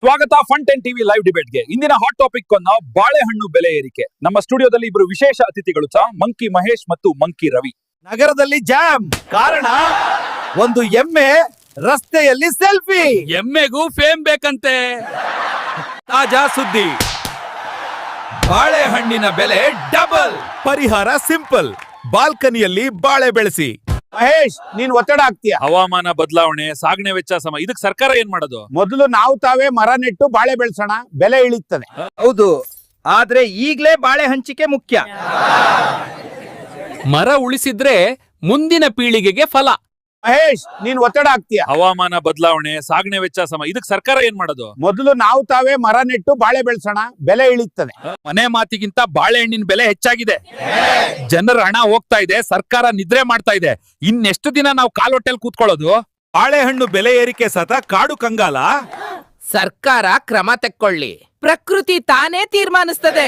ಸ್ವಾಗತ fun 10 TV live ಡಿಬೇಟ್ಗೆ. ಇಂದಿನ hot topic ಅನ್ನ ಬಾಳೆಹಣ್ಣು ಬೆಲೆ ಏರಿಕೆ. ನಮ್ಮ ಸ್ಟುಡಿಯೋದಲ್ಲಿ ಇಬ್ಬರು ವಿಶೇಷ ಅತಿಥಿಗಳು ಸಹ, ಮಂಕಿ ಮಹೇಶ್ ಮತ್ತು ಮಂಕಿ ರವಿ. ನಗರದಲ್ಲಿ ಜಾಮ್ ಕಾರಣ ಒಂದು ಎಮ್ಮೆ ರಸ್ತೆಯಲ್ಲಿ ಸೆಲ್ಫಿ. ಎಮ್ಮೆಗೂ ಫೇಮ್ ಬೇಕಂತೆ. ತಾಜಾ ಸುದ್ದಿ, ಬಾಳೆಹಣ್ಣಿನ ಬೆಲೆ ಡಬಲ್. ಪರಿಹಾರ ಸಿಂಪಲ್, ಬಾಲ್ಕನಿಯಲ್ಲಿ ಬಾಳೆ ಬೆಳೆಸಿ. ಮಹೇಶ್, ನೀನ್ ಒತ್ತಡ ಆಗ್ತೀಯ. ಹವಾಮಾನ ಬದಲಾವಣೆ, ಸಾಗಣೆ ವೆಚ್ಚ ಸಮ, ಇದಕ್ಕೆ ಸರ್ಕಾರ ಏನ್ ಮಾಡೋದು? ಮೊದಲು ನಾವು ತಾವೇ ಮರ ನೆಟ್ಟು ಬಾಳೆ ಬೆಳೆಸೋಣ, ಬೆಲೆ ಇಳಿಯುತ್ತದೆ. ಹೌದು, ಆದ್ರೆ ಈಗ್ಲೇ ಬಾಳೆ ಹಂಚಿಕೆ ಮುಖ್ಯ. ಮರ ಉಳಿಸಿದ್ರೆ ಮುಂದಿನ ಪೀಳಿಗೆಗೆ ಫಲ. ಮಹೇಶ್, ನೀನ್ ಒತ್ತಡ ಆಗ್ತೀಯ. ಹವಾಮಾನ ಬದಲಾವಣೆ, ಸಾಗಣೆ ವೆಚ್ಚ ಸಮ, ಇದಕ್ಕೆ ಸರ್ಕಾರ ಏನ್ ಮಾಡೋದು? ಮೊದಲು ನಾವು ತಾವೇ ಮರ ನೆಟ್ಟು ಬಾಳೆ ಬೆಳೆಸೋಣ, ಬೆಲೆ ಇಳಿಯುತ್ತದೆ. ಮನೆ ಮಾತಿಗಿಂತ ಬಾಳೆಹಣ್ಣಿನ ಬೆಲೆ ಹೆಚ್ಚಾಗಿದೆ. ಜನರ ಹಣ ಹೋಗ್ತಾ ಇದೆ, ಸರ್ಕಾರ ನಿದ್ರೆ ಮಾಡ್ತಾ ಇದೆ. ಇನ್ನೆಷ್ಟು ದಿನ ನಾವು ಕಾಲೊಟ್ಟೆಲ್ ಕೂತ್ಕೊಳ್ಳೋದು? ಬಾಳೆಹಣ್ಣು ಬೆಲೆ ಏರಿಕೆ ಸತ ಕಾಡು ಕಂಗಾಲ. ಸರ್ಕಾರ ಕ್ರಮ ತೆಕ್ಕೊಳ್ಳಿ, ಪ್ರಕೃತಿ ತಾನೇ ತೀರ್ಮಾನಿಸ್ತದೆ.